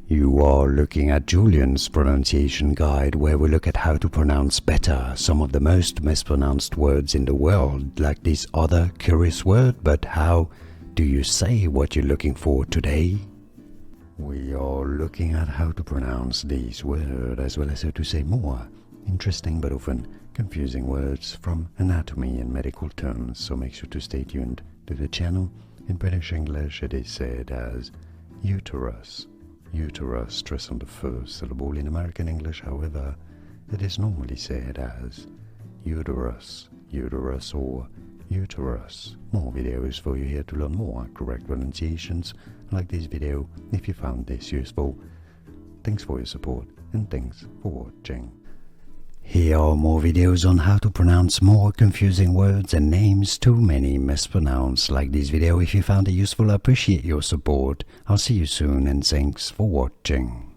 You are looking at Julian's pronunciation guide, where we look at how to pronounce better some of the most mispronounced words in the world, like this other curious word. But how do you say what you're looking for today? We are looking at how to pronounce these words, as well as how to say more interesting but often confusing words from anatomy and medical terms, so make sure to stay tuned to the channel. In British English it is said as uterus. Uterus, stress on the first syllable. In American English, however, it is normally said as uterus, uterus or uterus. More videos for you here to learn more correct pronunciations. Like this video if you found this useful. Thanks for your support and thanks for watching. Here are more videos on how to pronounce more confusing words and names too many mispronounced. Like this video if you found it useful. I appreciate your support. I'll see you soon and thanks for watching.